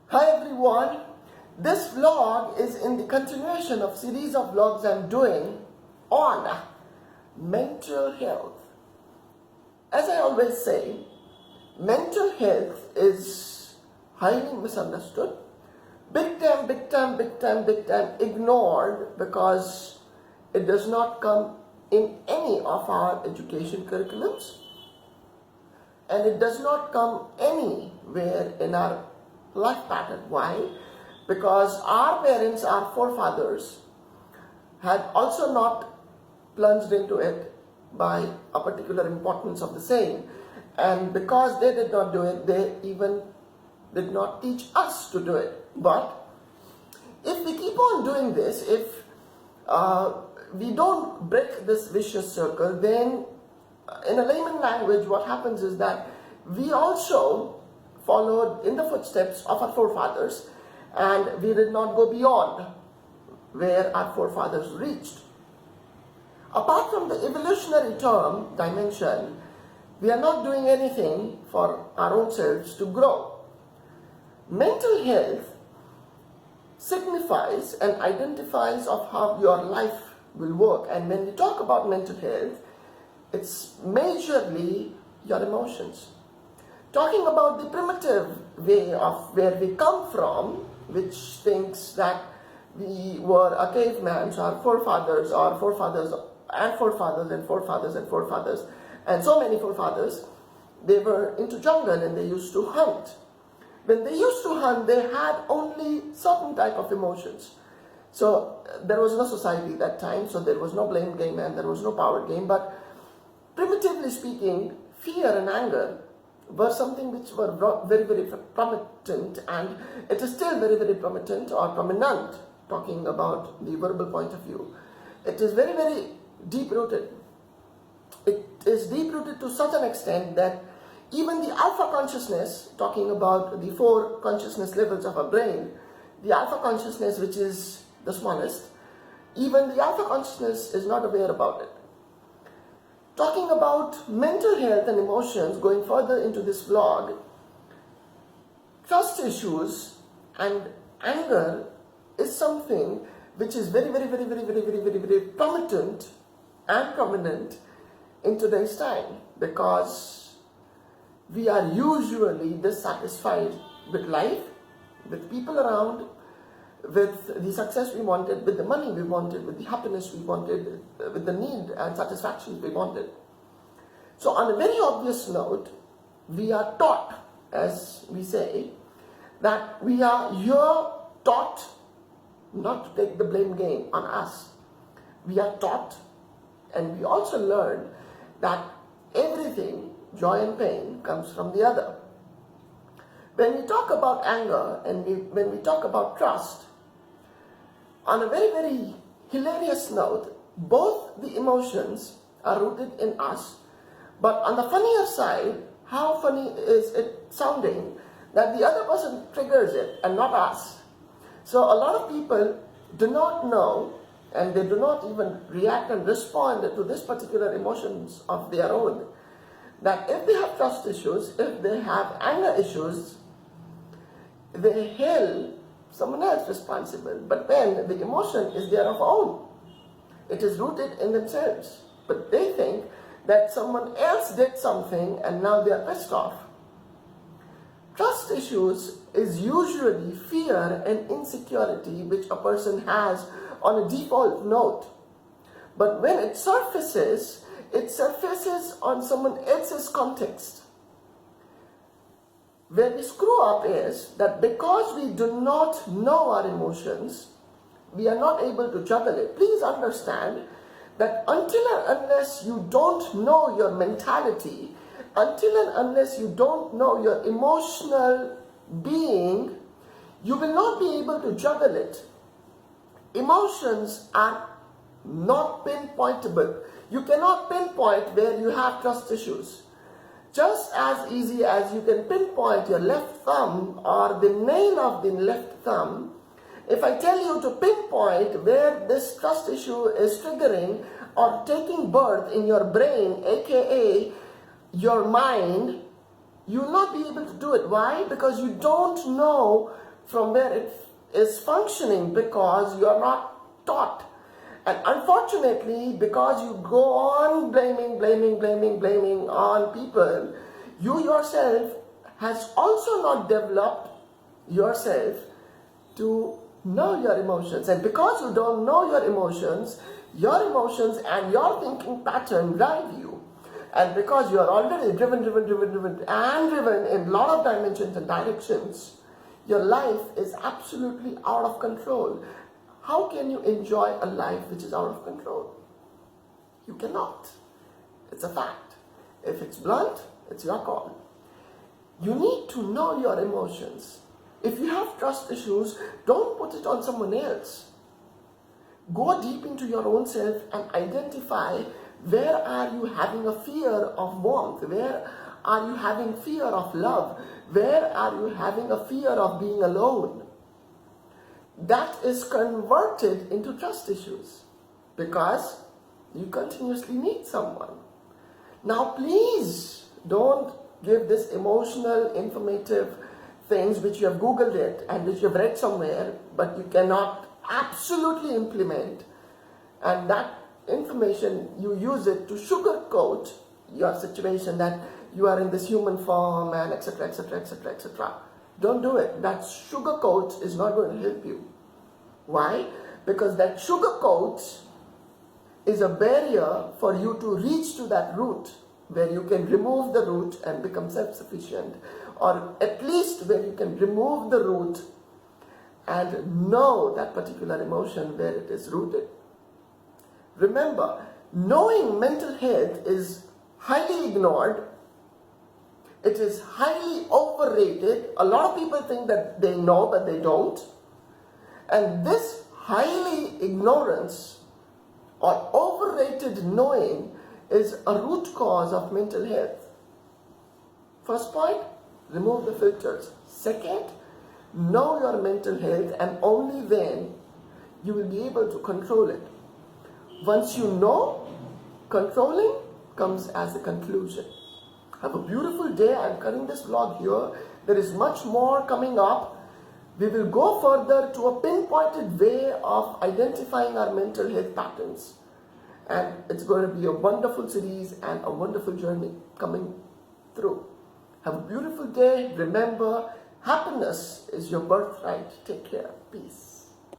Hi everyone, this vlog is in the continuation of series of vlogs I'm doing on mental health. As I always say, mental health is highly misunderstood, big time ignored because it does not come in any of our education curriculums and it does not come anywhere in our life pattern. Why? Because our parents, our forefathers, had also not plunged into it by a particular importance of the same. And because they did not do it, they even did not teach us to do it. But if we keep on doing this, if we don't break this vicious circle, then in a layman language, what happens is that we also followed in the footsteps of our forefathers and we did not go beyond where our forefathers reached. Apart from the evolutionary term dimension, we are not doing anything for our own selves to grow. Mental health signifies and identifies of how your life will work. And when we talk about mental health, it's majorly your emotions. Talking about the primitive way of where we come from, which thinks that we were a caveman, so our forefathers and so many forefathers, they were into jungle and they used to hunt. When they used to hunt, they had only certain type of emotions. So there was no society at that time, so there was no blame game and there was no power game. But primitively speaking, fear and anger were something which were very prominent, and it is still very prominent or prominent, talking about the verbal point of view. It is very deep-rooted. It is deep-rooted to such an extent that even the alpha consciousness, talking about the 4 consciousness levels of our brain, the alpha consciousness, which is the smallest, even the alpha consciousness is not aware about it. Talking about mental health and emotions, going further into this vlog, trust issues and anger is something which is very prominent and prominent in today's time, because we are usually dissatisfied with life, with people around, with the success we wanted, with the money we wanted, with the happiness we wanted, with the need and satisfaction we wanted. So on a very obvious note, we are taught, as we say, that we are here taught not to take the blame game on us. We are taught and we also learn that everything, joy and pain, comes from the other. When we talk about anger and when we talk about trust, on a very hilarious note, both the emotions are rooted in us, but on the funnier side, how funny is it sounding that the other person triggers it and not us? So a lot of people do not know, and they do not even react and respond to this particular emotions of their own, that if they have trust issues, if they have anger issues, they held someone else responsible. But when the emotion is their own, it is rooted in themselves. But they think that someone else did something and now they are pissed off. Trust issues is usually fear and insecurity which a person has on a default note. But when it surfaces on someone else's context. Where we screw up is that because we do not know our emotions, we are not able to juggle it. Please understand that until and unless you don't know your mentality, until and unless you don't know your emotional being, you will not be able to juggle it. Emotions are not pinpointable. You cannot pinpoint where you have trust issues. Just as easy as you can pinpoint your left thumb or the nail of the left thumb, if I tell you to pinpoint where this trust issue is triggering or taking birth in your brain, aka your mind, you will not be able to do it. Why? Because you don't know from where it is functioning because you are not taught. And unfortunately, because you go on blaming on people, you yourself has also not developed yourself to know your emotions. And because you don't know your emotions and your thinking pattern drive you. And because you are already driven in a lot of dimensions and directions, your life is absolutely out of control. How can you enjoy a life which is out of control? You cannot. It's a fact. If it's blunt, it's your call. You need to know your emotions. If you have trust issues, don't put it on someone else. Go deep into your own self and identify where are you having a fear of warmth, where are you having fear of love, where are you having a fear of being alone. That is converted into trust issues because you continuously need someone. Now please don't give this emotional, informative things which you have Googled it and which you have read somewhere, but you cannot absolutely implement, and that information you use it to sugarcoat your situation that you are in this human form and etc. Don't do it. That sugarcoat is not going to help you. Why? Because that sugarcoat is a barrier for you to reach to that root where you can remove the root and become self-sufficient, or at least where you can remove the root and know that particular emotion where it is rooted. Remember, knowing mental health is highly ignored. It is highly overrated. A lot of people think that they know, but they don't. And this highly ignorance or overrated knowing is a root cause of mental health. First point, remove the filters. Second, know your mental health, and only then you will be able to control it. Once you know, controlling comes as a conclusion. Have a beautiful day. I'm cutting this vlog here. There is much more coming up. We will go further to a pinpointed way of identifying our mental health patterns. And it's going to be a wonderful series and a wonderful journey coming through. Have a beautiful day. Remember, happiness is your birthright. Take care. Peace.